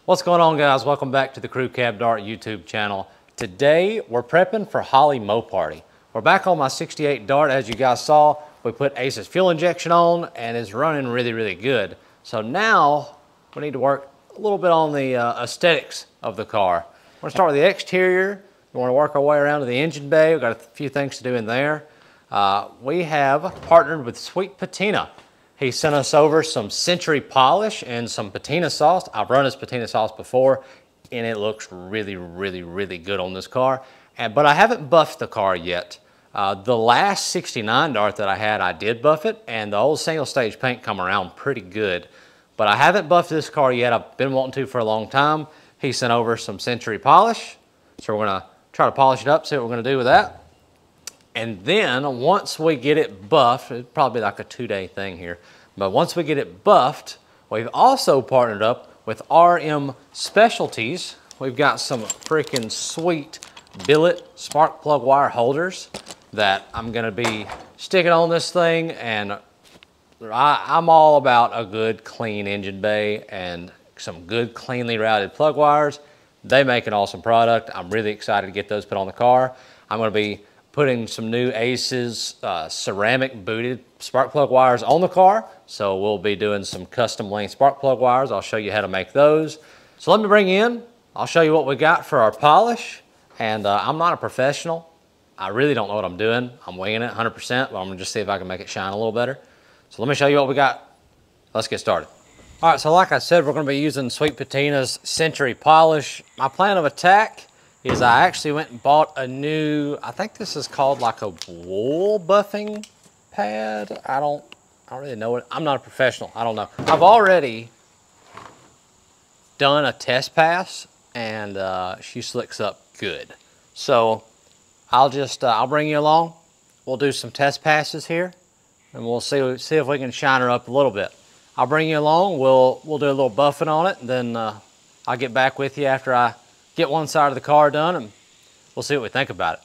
What's going on, guys? Welcome back to the Crew Cab Dart YouTube channel. Today we're prepping for Holley MoParty. We're back on my 68 Dart. As you guys saw, we put Ace's fuel injection on and it's running really good. So now we need to work a little bit on the aesthetics of the car. We're gonna start with the exterior. We want to work our way around to the engine bay. We've got a few things to do in there. We have partnered with Sweet Patina. He sent us over some Century Polish and some patina sauce. I've run his patina sauce before and it looks really good on this car. But I haven't buffed the car yet. The last 69 Dart that I had, I did buff it, and the old single stage paint come around pretty good. But I haven't buffed this car yet. I've been wanting to for a long time. He sent over some Century Polish. So we're gonna try to polish it up, see what we're gonna do with that. And then once we get it buffed, it's probably like a 2-day thing here, but once we get it buffed, we've also partnered up with RM Specialties. We've got some freaking sweet billet spark plug wire holders that I'm gonna be sticking on this thing, and I'm all about a good clean engine bay and some good cleanly routed plug wires. They make an awesome product. I'm really excited to get those put on the car. I'm gonna be putting some new Ace's ceramic booted spark plug wires on the car. So we'll be doing some custom length spark plug wires. I'll show you how to make those. So let me bring you in. I'll show you what we got for our polish. And I'm not a professional. I really don't know what I'm doing. I'm winging it 100%, but I'm gonna just see if I can make it shine a little better. So let me show you what we got. Let's get started. All right, so like I said, we're gonna be using Sweet Patina's Century Polish. My plan of attack is I actually went and bought a new, I think this is called like a wool buffing pad. I don't really know it. I'm not a professional, I don't know. I've already done a test pass and she slicks up good. So I'll bring you along. We'll do some test passes here and we'll see if we can shine her up a little bit. I'll bring you along, we'll do a little buffing on it, and then I'll get back with you after I get one side of the car done, and we'll see what we think about it.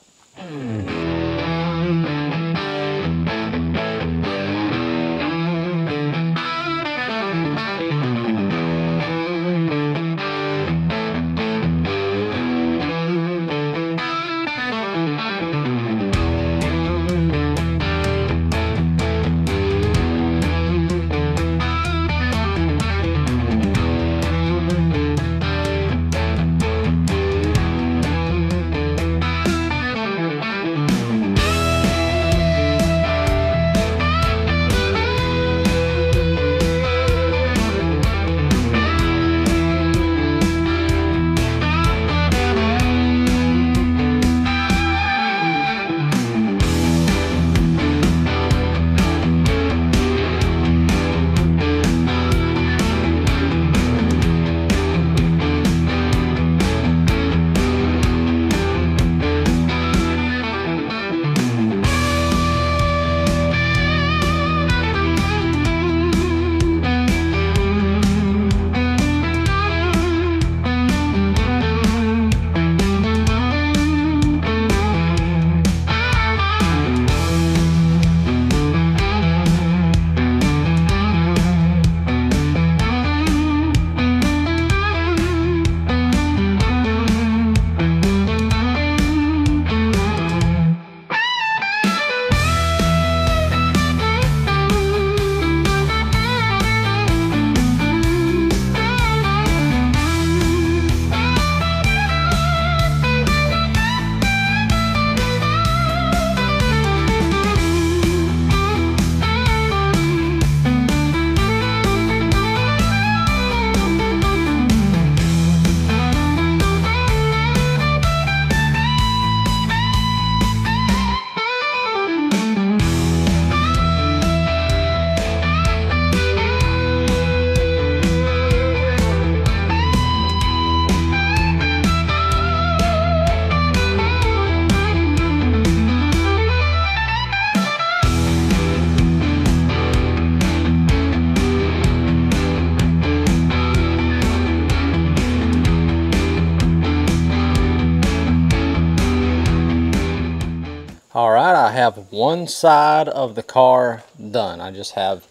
All right, I have one side of the car done. I just have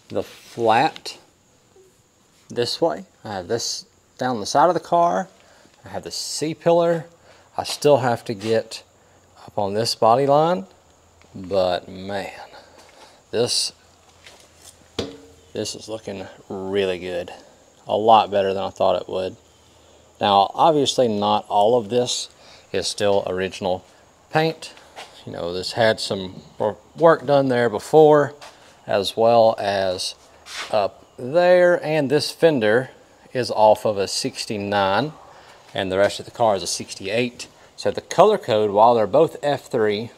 the flat this way. I have this down the side of the car. I have the C-pillar. I still have to get up on this body line, but man, this is looking really good. A lot better than I thought it would. Now, obviously not all of this is still original paint. You know, this had some work done there before, as well as up there, and this fender is off of a 69 and the rest of the car is a 68. So the color code, while they're both F3,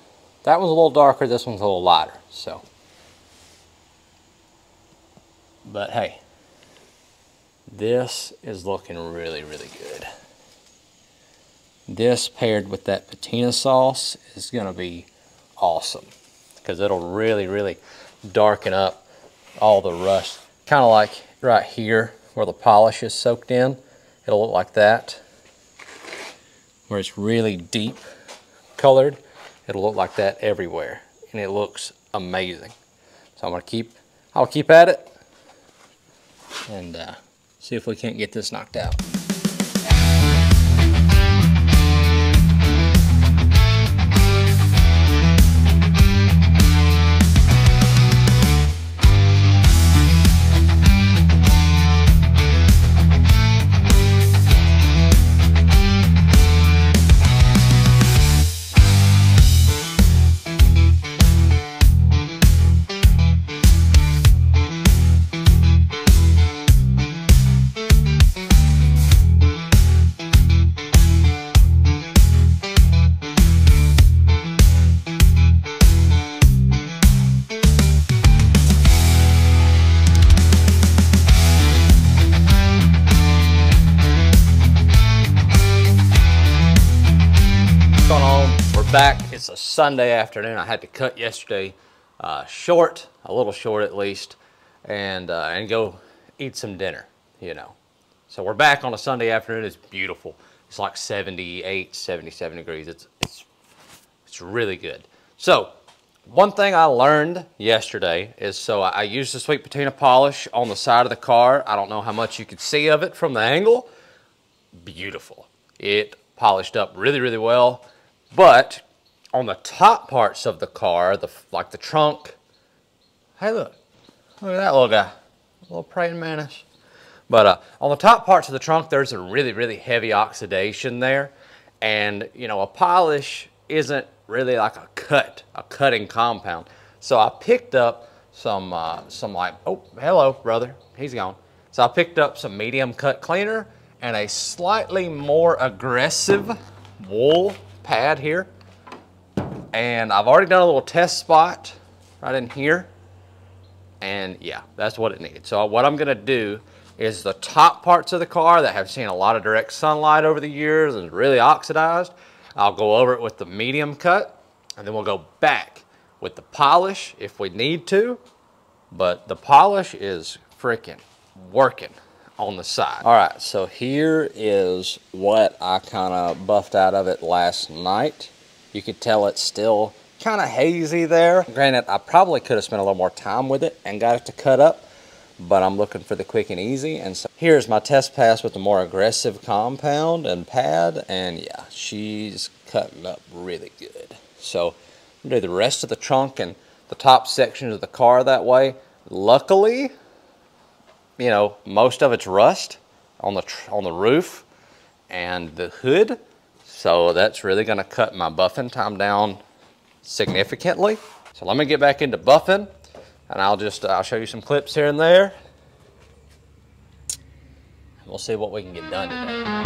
that one's a little darker, this one's a little lighter. So, but hey, this is looking really, really good. This paired with that patina sauce is gonna be awesome, because it'll really, really darken up all the rust. Kind of like right here where the polish is soaked in. It'll look like that. Where it's really deep colored, it'll look like that everywhere, and it looks amazing. So I'll keep at it and see if we can't get this knocked out. Back. It's a Sunday afternoon. I had to cut yesterday short, a little short at least, and go eat some dinner, you know. So we're back on a Sunday afternoon. It's beautiful. It's like 78, 77 degrees. It's really good. So one thing I learned yesterday is, so I used the Sweet Patina polish on the side of the car. I don't know how much you could see of it from the angle. Beautiful. It polished up really, really well. But on the top parts of the car, like the trunk, hey look at that little guy, a little praying mantis. But on the top parts of the trunk, there's a really, really heavy oxidation there. And you know, a polish isn't really like a cutting compound. So I picked up some like, oh, hello brother, he's gone. So I picked up some medium cut cleaner and a slightly more aggressive wool pad here, and I've already done a little test spot right in here, and yeah, that's what it needs. So what I'm gonna do is the top parts of the car that have seen a lot of direct sunlight over the years and really oxidized, I'll go over it with the medium cut, and then we'll go back with the polish if we need to, but the polish is freaking working on the side. All right, so here is what I kind of buffed out of it last night. You could tell it's still kind of hazy there. Granted, I probably could have spent a little more time with it and got it to cut up, but I'm looking for the quick and easy. And so here's my test pass with the more aggressive compound and pad, and yeah, she's cutting up really good. So I'm gonna do the rest of the trunk and the top sections of the car that way. Luckily, you know, most of it's rust on the roof and the hood, so that's really going to cut my buffing time down significantly. So let me get back into buffing, and I'll show you some clips here and there. We'll see what we can get done today.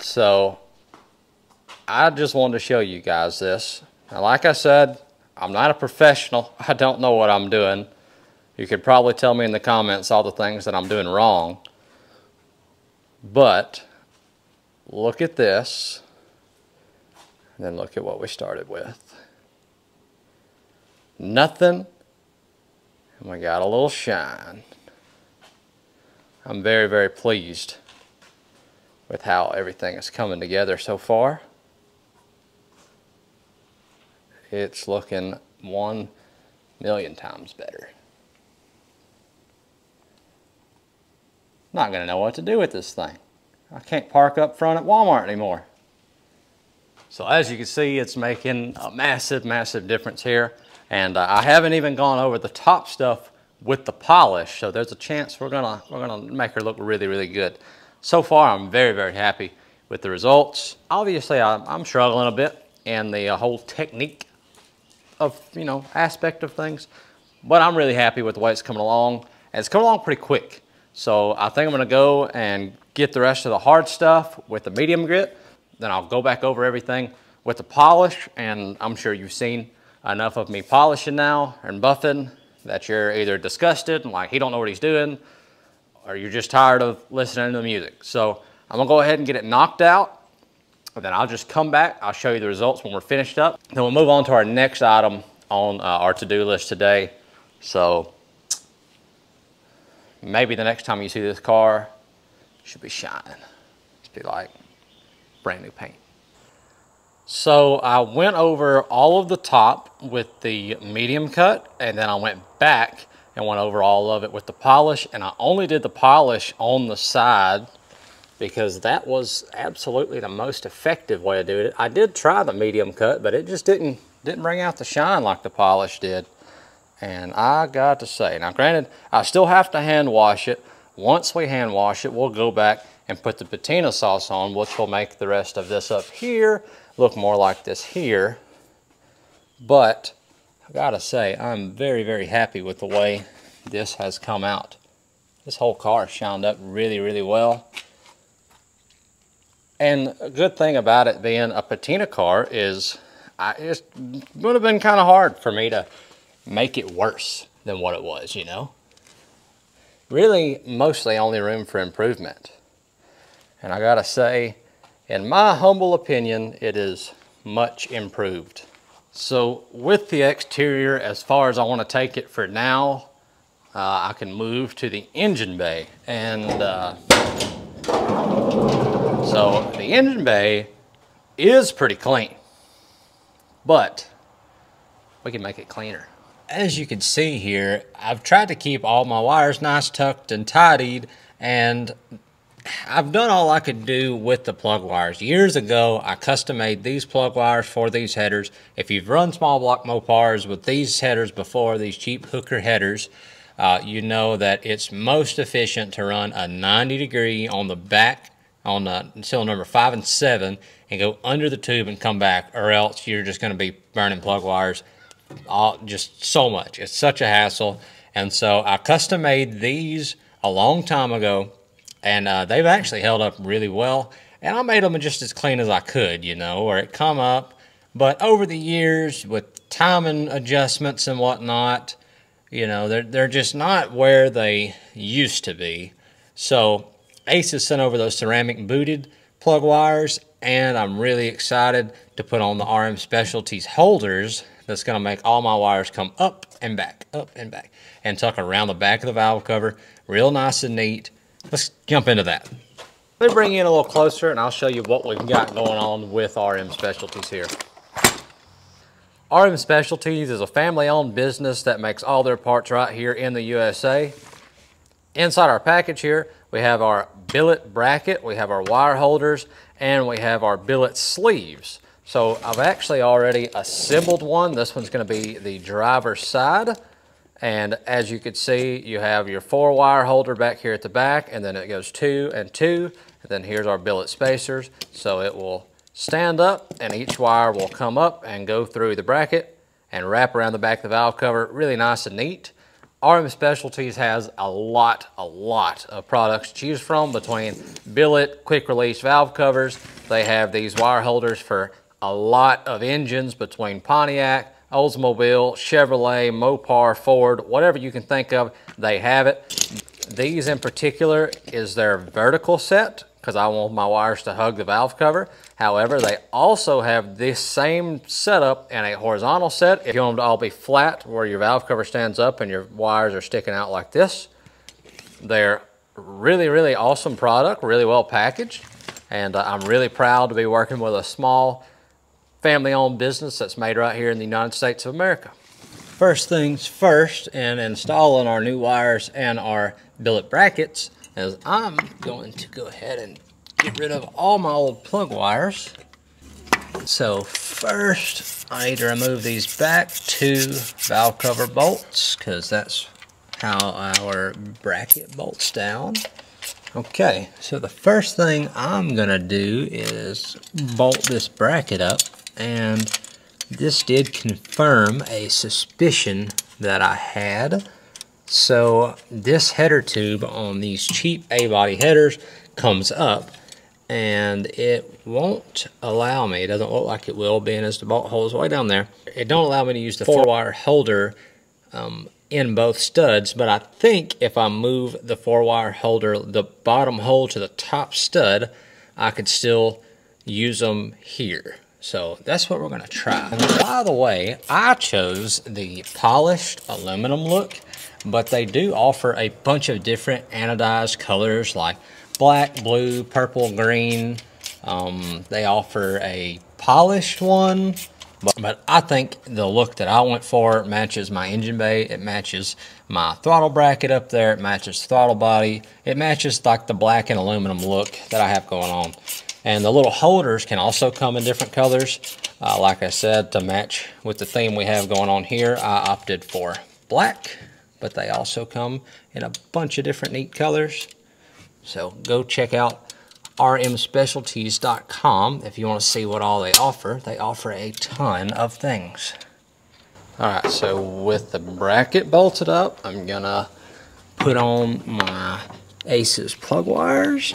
So I just wanted to show you guys this. Now, like I said, I'm not a professional. I don't know what I'm doing. You could probably tell me in the comments all the things that I'm doing wrong. But look at this. And then look at what we started with. Nothing. And we got a little shine. I'm very, very pleased with how everything is coming together so far. It's looking 1,000,000 times better. Not gonna know what to do with this thing. I can't park up front at Walmart anymore. So as you can see, it's making a massive, massive difference here. And I haven't even gone over the top stuff with the polish, so there's a chance we're gonna make her look really, really good. So far, I'm very, very happy with the results. Obviously, I'm struggling a bit in the whole technique of, aspect of things, but I'm really happy with the way it's coming along, and it's coming along pretty quick. So I think I'm gonna go and get the rest of the hard stuff with the medium grit, then I'll go back over everything with the polish, and I'm sure you've seen enough of me polishing now and buffing that you're either disgusted and like he don't know what he's doing, or you're just tired of listening to the music. So I'm gonna go ahead and get it knocked out, and then I'll just come back. I'll show you the results when we're finished up. Then we'll move on to our next item on our to-do list today. So maybe the next time you see this car, it should be shining. Just be like brand new paint. So I went over all of the top with the medium cut, and then I went back and went over all of it with the polish, and I only did the polish on the side because that was absolutely the most effective way to do it. I did try the medium cut, but it just didn't bring out the shine like the polish did. And I got to say, now granted, I still have to hand wash it. Once we hand wash it, we'll go back and put the patina sauce on, which will make the rest of this up here look more like this here. But I gotta say, I'm very, very happy with the way this has come out. This whole car shined up really, really well. And a good thing about it being a patina car is it would have been kind of hard for me to make it worse than what it was, Really, mostly only room for improvement. And I gotta say, in my humble opinion, it is much improved. So with the exterior, as far as I want to take it for now, I can move to the engine bay. And so the engine bay is pretty clean, but we can make it cleaner. As you can see here, I've tried to keep all my wires nice tucked and tidied, and I've done all I could do with the plug wires. Years ago, I custom made these plug wires for these headers. If you've run small block Mopars with these headers before, these cheap hooker headers, you know that it's most efficient to run a 90-degree on the back on cylinder number 5 and 7 and go under the tube and come back, or else you're just going to be burning plug wires just so much. It's such a hassle. And so I custom made these a long time ago, and they've actually held up really well. And I made them just as clean as I could, where it come up. But over the years, with timing adjustments and whatnot, they're just not where they used to be. So Ace has sent over those ceramic booted plug wires, and I'm really excited to put on the RM Specialties holders. That's going to make all my wires come up and back, and tuck around the back of the valve cover. Real nice and neat. Let's jump into that. Let me bring you in a little closer, and I'll show you what we've got going on with RM Specialties here. RM Specialties is a family-owned business that makes all their parts right here in the USA. Inside our package here, we have our billet bracket, we have our wire holders, and we have our billet sleeves. So I've actually already assembled one. This one's going to be the driver's side. And as you can see, you have your 4-wire holder back here at the back, and then it goes 2 and 2. And then here's our billet spacers. So it will stand up, and each wire will come up and go through the bracket and wrap around the back of the valve cover. Really nice and neat. RM Specialties has a lot of products to choose from, between billet, quick release valve covers. They have these wire holders for a lot of engines, between Pontiac, Oldsmobile, Chevrolet, Mopar, Ford, whatever you can think of, they have it. These in particular is their vertical set, because I want my wires to hug the valve cover. However, they also have this same setup in a horizontal set. If you want them to all be flat, where your valve cover stands up and your wires are sticking out like this. They're really awesome product, really well packaged. And I'm really proud to be working with a small family-owned business that's made right here in the United States of America. First things first, in installing our new wires and our billet brackets, is I'm going to go ahead and get rid of all my old plug wires. So first, I need to remove these back 2 valve cover bolts, because that's how our bracket bolts down. Okay, so the first thing I'm gonna do is bolt this bracket up, and this did confirm a suspicion that I had. So this header tube on these cheap A-body headers comes up, and it won't allow me, it doesn't look like it will, being as the bolt hole is way down there. It don't allow me to use the 4-wire holder in both studs, but I think if I move the 4-wire holder, the bottom hole to the top stud, I could still use them here. So that's what we're gonna try. And by the way, I chose the polished aluminum look, but they do offer a bunch of different anodized colors like black, blue, purple, green. They offer a polished one, but I think the look that I went for matches my engine bay. It matches my throttle bracket up there. It matches the throttle body. It matches like the black and aluminum look that I have going on. And the little holders can also come in different colors. Like I said, to match with the theme we have going on here, I opted for black, but they also come in a bunch of different neat colors. So go check out rmspecialties.com if you want to see what all they offer. They offer a ton of things. All right, so with the bracket bolted up, I'm gonna put on my Aces plug wires.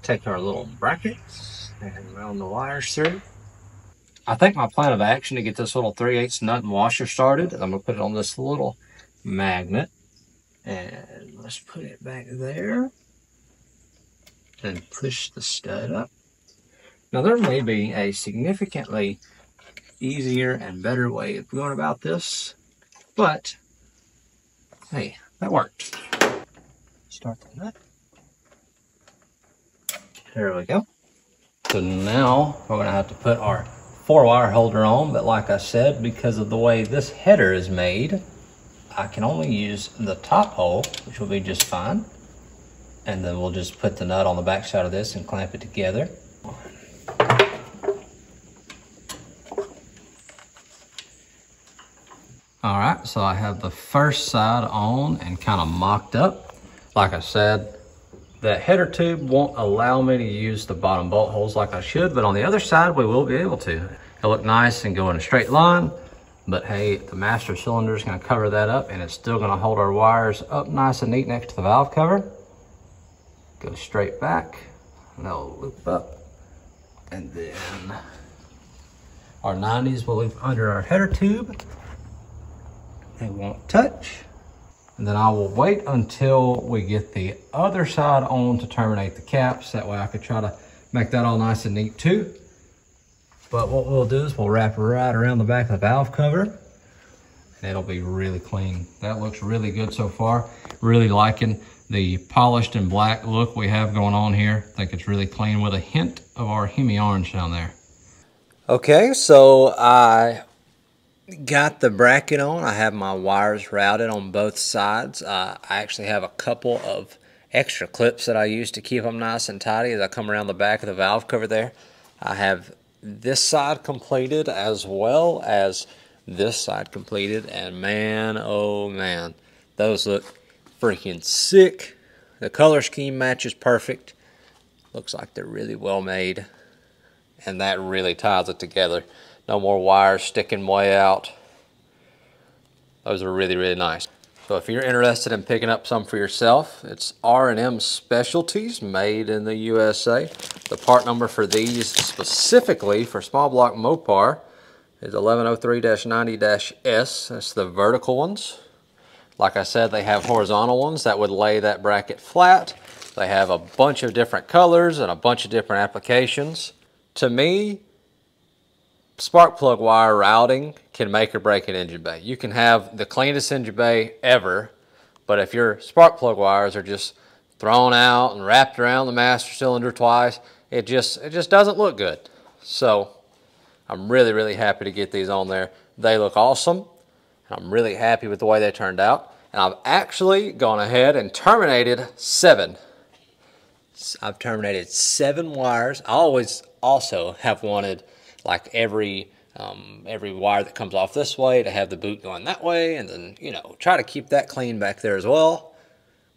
Take our little brackets and round the wires through. I think my plan of action to get this little 3/8 nut and washer started, I'm gonna put it on this little magnet, and let's put it back there and push the stud up. Now there may be a significantly easier and better way of going about this, but hey, that worked. Start the nut. There we go. So now we're gonna have to put our 4-wire holder on, but like I said, because of the way this header is made, I can only use the top hole, which will be just fine. And then we'll just put the nut on the back side of this and clamp it together. All right, so I have the first side on and kind of mocked up. Like I said, the header tube won't allow me to use the bottom bolt holes like I should, but on the other side, we will be able to. It'll look nice and go in a straight line, but hey, the master cylinder is gonna cover that up, and it's still gonna hold our wires up nice and neat next to the valve cover. Go straight back, and they'll loop up. And then our 90s will loop under our header tube. They won't touch. And then I will wait until we get the other side on to terminate the caps. That way I could try to make that all nice and neat too. But what we'll do is we'll wrap it right around the back of the valve cover, and it'll be really clean. That looks really good so far. Really liking the polished and black look we have going on here. I think it's really clean with a hint of our Hemi orange down there. Okay, so I got the bracket on. I have my wires routed on both sides. I actually have a couple of extra clips that I use to keep them nice and tidy as I come around the back of the valve cover there. I have this side completed as well as this side completed, and man, oh man, those look freaking sick. The color scheme matches perfect. Looks like they're really well made, and that really ties it together. No more wires sticking way out. Those are really, really nice. So if you're interested in picking up some for yourself, it's R&M Specialties, made in the USA. The part number for these specifically for small block Mopar is 1103-90-S. That's the vertical ones. Like I said, they have horizontal ones that would lay that bracket flat. They have a bunch of different colors and a bunch of different applications. To me, spark plug wire routing can make or break an engine bay. You can have the cleanest engine bay ever, but if your spark plug wires are just thrown out and wrapped around the master cylinder twice, it just doesn't look good. So I'm really, really happy to get these on there. They look awesome. I'm really happy with the way they turned out. And I've actually gone ahead and terminated 7. I've terminated 7 wires. I always also have wanted, like, every wire that comes off this way to have the boot going that way, and then, you know, try to keep that clean back there as well.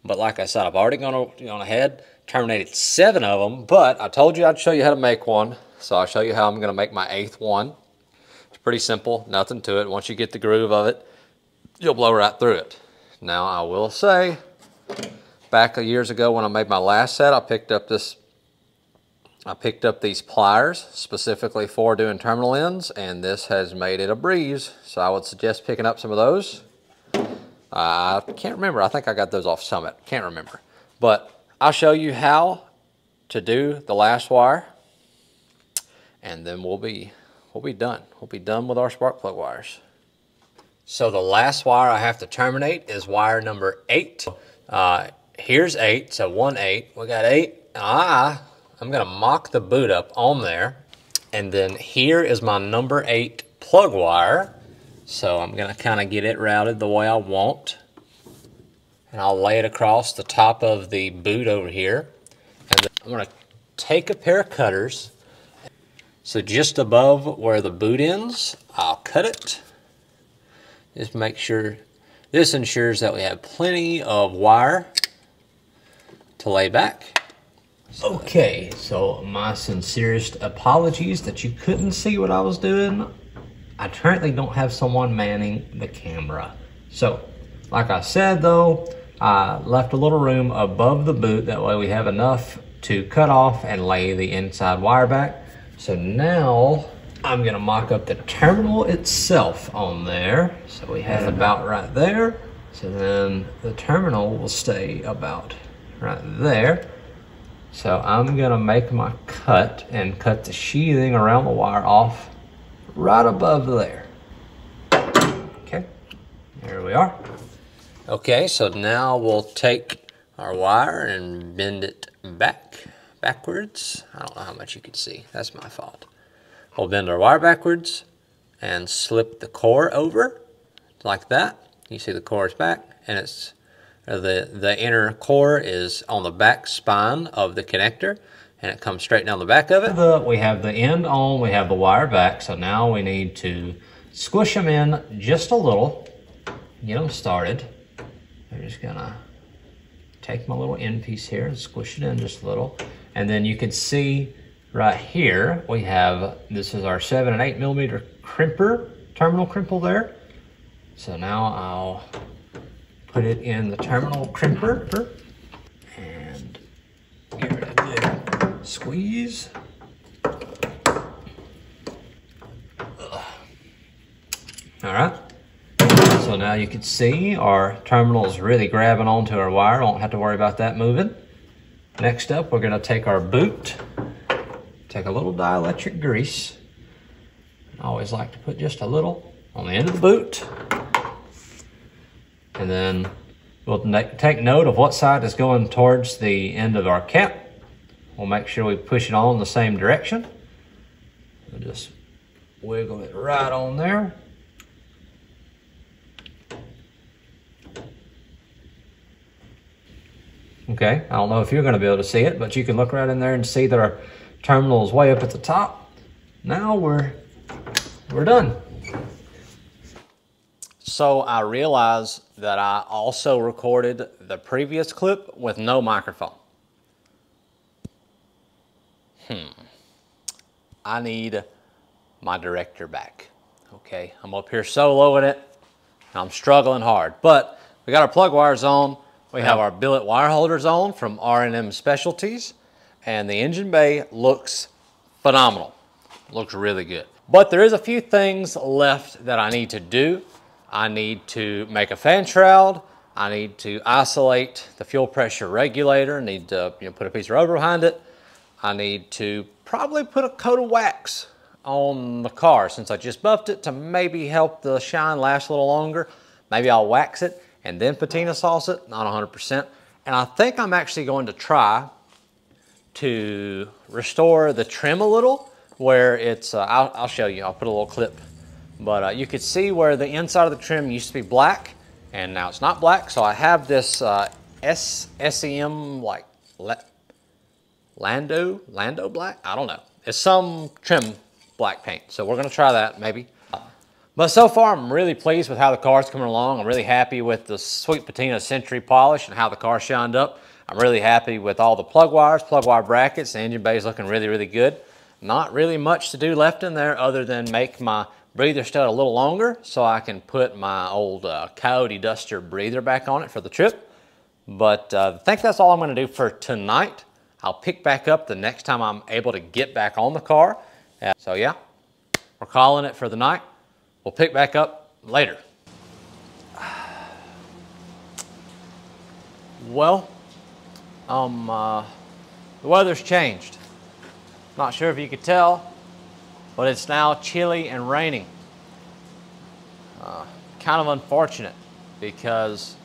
But like I said, I've already gone ahead, terminated 7 of them, but I told you I'd show you how to make one, so I'll show you how I'm going to make my 8th one. It's pretty simple, nothing to it. Once you get the groove of it, you'll blow right through it. Now, I will say, back years ago when I made my last set, I picked up these pliers specifically for doing terminal ends, and this has made it a breeze. So I would suggest picking up some of those. I can't remember. I think I got those off Summit. Can't remember. But I'll show you how to do the last wire, and then we'll be done. We'll be done with our spark plug wires. So the last wire I have to terminate is wire number 8. Here's 8, so 1/8. We got 8. I'm gonna mock the boot up on there. And then here is my number 8 plug wire. So I'm gonna kind of get it routed the way I want. And I'll lay it across the top of the boot over here. And then I'm gonna take a pair of cutters. So just above where the boot ends, I'll cut it. Just make sure, this ensures that we have plenty of wire to lay back. Okay, so my sincerest apologies that you couldn't see what I was doing. I currently don't have someone manning the camera. So, like I said though, I left a little room above the boot. That way we have enough to cut off and lay the inside wire back. So now I'm gonna mock up the terminal itself on there. So we have about right there. So then the terminal will stay about right there. So I'm gonna make my cut and cut the sheathing around the wire off right above there. Okay, there we are. Okay, so now we'll take our wire and bend it backwards. I don't know how much you can see, that's my fault. We'll bend our wire backwards and slip the core over like that. You see the core is back, and it's the inner core is on the back spine of the connector, and it comes straight down the back of it. We have the end on, we have the wire back, so now we need to squish them in just a little, get them started. I'm just gonna take my little end piece here and squish it in just a little, and then you can see right here, we have, this is our 7 and 8 millimeter crimper, terminal crimper there. So now I'll put it in the terminal crimper and get rid of the squeeze. All right, so now you can see our terminal is really grabbing onto our wire. Don't have to worry about that moving. Next up, we're gonna take our boot, take a little dielectric grease. I always like to put just a little on the end of the boot. And then we'll take note of what side is going towards the end of our cap. We'll make sure we push it on the same direction. We'll just wiggle it right on there. Okay, I don't know if you're gonna be able to see it, but you can look right in there and see that our terminal is way up at the top. Now we're done. So I realized that I also recorded the previous clip with no microphone. I need my director back. Okay, I'm up here soloing it. I'm struggling hard, but we got our plug wires on. We have our billet wire holders on from R&M Specialties, and the engine bay looks phenomenal. Looks really good. But there is a few things left that I need to do. I need to make a fan shroud. I need to isolate the fuel pressure regulator. I need to put a piece of rubber behind it. I need to probably put a coat of wax on the car since I just buffed it to maybe help the shine last a little longer. Maybe I'll wax it and then patina sauce it, not 100%. And I think I'm actually going to try to restore the trim a little where it's, I'll show you, I'll put a little clip. But you could see where the inside of the trim used to be black and now it's not black. So I have this SEM like Lando black? I don't know. It's some trim black paint. So we're gonna try that maybe. But so far I'm really pleased with how the car's coming along. I'm really happy with the Sweet Patina Century Polish and how the car shined up. I'm really happy with all the plug wires, plug wire brackets. The engine bay is looking really, really good. Not really much to do left in there other than make my breather stud a little longer so I can put my old Coyote Duster breather back on it for the trip. But I think that's all I'm gonna do for tonight. I'll pick back up the next time I'm able to get back on the car. So yeah, we're calling it for the night. We'll pick back up later. Well, the weather's changed. Not sure if you could tell, but it's now chilly and raining. Kind of unfortunate because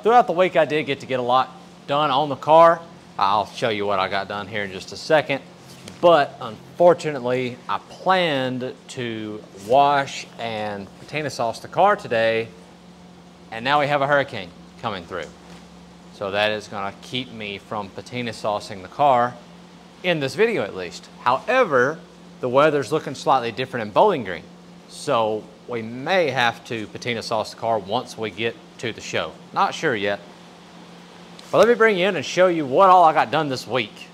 throughout the week I did get to get a lot done on the car. I'll show you what I got done here in just a second. But unfortunately, I planned to wash and patina sauce the car today, and now we have a hurricane coming through. So that is gonna keep me from patina saucing the car in this video at least. However, the weather's looking slightly different in Bowling Green. So we may have to patina sauce the car once we get to the show. Not sure yet. But let me bring you in and show you what all I got done this week.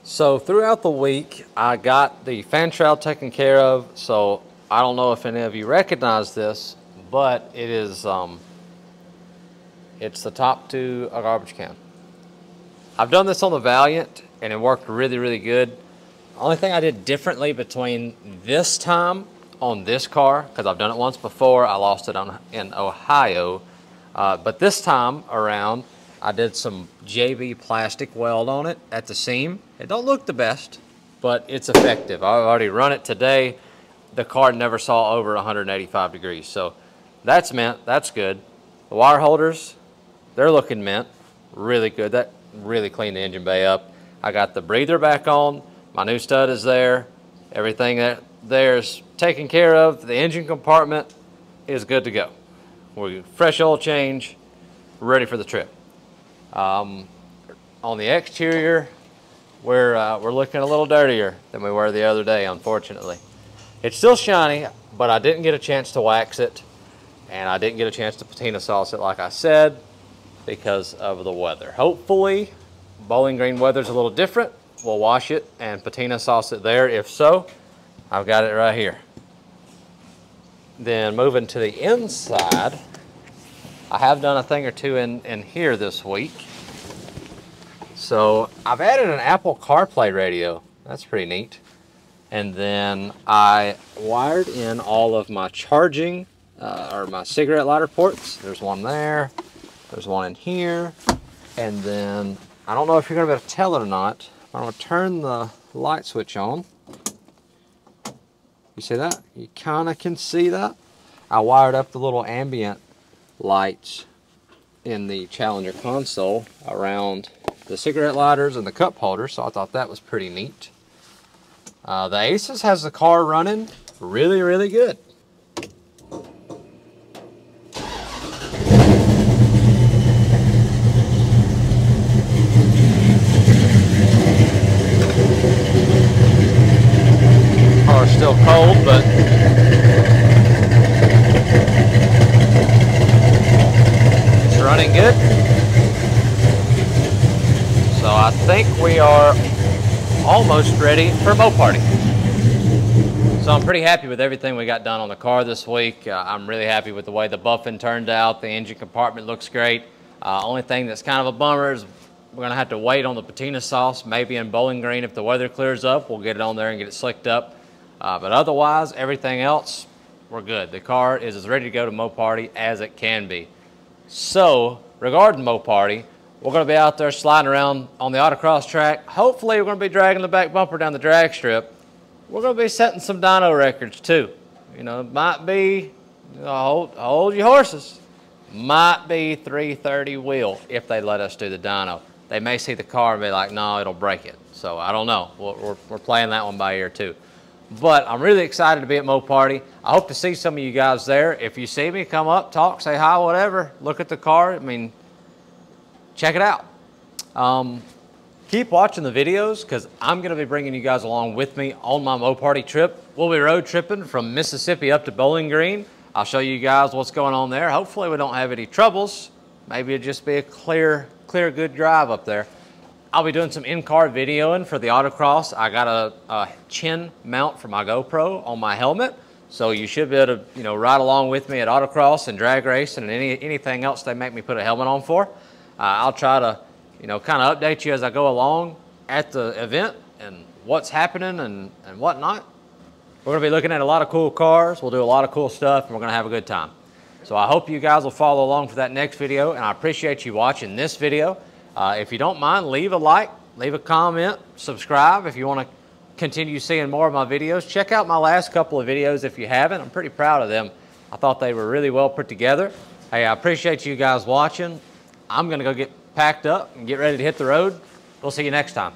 So throughout the week, I got the fan shroud taken care of. So I don't know if any of you recognize this, but it is, it's the top to a garbage can. I've done this on the Valiant and it worked really, really good. The only thing I did differently between this time on this car, because I've done it once before, I lost it in Ohio, but this time around, I did some JB plastic weld on it at the seam. It don't look the best, but it's effective. I've already run it today. The car never saw over 185 degrees, so that's mint, that's good. The wire holders, they're looking mint, really good. That really cleaned the engine bay up. I got the breather back on. My new stud is there. Everything there is taken care of. The engine compartment is good to go. We're fresh oil change, ready for the trip. On the exterior, we're looking a little dirtier than we were the other day, unfortunately. It's still shiny, but I didn't get a chance to wax it, and I didn't get a chance to patina sauce it like I said because of the weather. Hopefully, Bowling Green weather's a little different. We'll wash it and patina sauce it there. If so, I've got it right here. Then moving to the inside, I have done a thing or two in here this week. So I've added an Apple CarPlay radio. That's pretty neat. And then I wired in all of my charging or my cigarette lighter ports. There's one there. There's one in here. And then I don't know if you're gonna be able to tell it or not. I'm gonna turn the light switch on. You see that? You kinda can see that. I wired up the little ambient lights in the Challenger console around the cigarette lighters and the cup holders, so I thought that was pretty neat. The Aces has the car running really, really good. Car's still cold, but it's running good. So I think we are almost ready for MoParty. So I'm pretty happy with everything we got done on the car this week. I'm really happy with the way the buffing turned out. The engine compartment looks great. Only thing that's kind of a bummer is we're gonna have to wait on the patina sauce, maybe in Bowling Green. If the weather clears up, we'll get it on there and get it slicked up. But otherwise, everything else, we're good. The car is as ready to go to MoParty as it can be. So, regarding MoParty, we're gonna be out there sliding around on the autocross track. Hopefully, we're gonna be dragging the back bumper down the drag strip. We're going to be setting some dyno records too. You know, it might be, hold your horses, might be 330 wheel if they let us do the dyno. They may see the car and be like, no, it'll break it. So I don't know. We're playing that one by ear too. But I'm really excited to be at MoParty. I hope to see some of you guys there. If you see me, come up, talk, say hi, whatever. Look at the car. I mean, check it out. Keep watching the videos because I'm going to be bringing you guys along with me on my MoParty trip. We'll be road tripping from Mississippi up to Bowling Green. I'll show you guys what's going on there. Hopefully we don't have any troubles. Maybe it'll just be a clear, good drive up there. I'll be doing some in-car videoing for the autocross. I got a chin mount for my GoPro on my helmet. So you should be able to, ride along with me at autocross and drag racing and anything else they make me put a helmet on for. I'll try to kind of update you as I go along at the event and what's happening and whatnot. We're going to be looking at a lot of cool cars. We'll do a lot of cool stuff, and we're going to have a good time. So I hope you guys will follow along for that next video, and I appreciate you watching this video. If you don't mind, leave a like, leave a comment, subscribe if you want to continue seeing more of my videos. Check out my last couple of videos if you haven't. I'm pretty proud of them. I thought they were really well put together. Hey, I appreciate you guys watching. I'm going to go get packed up and get ready to hit the road. We'll see you next time.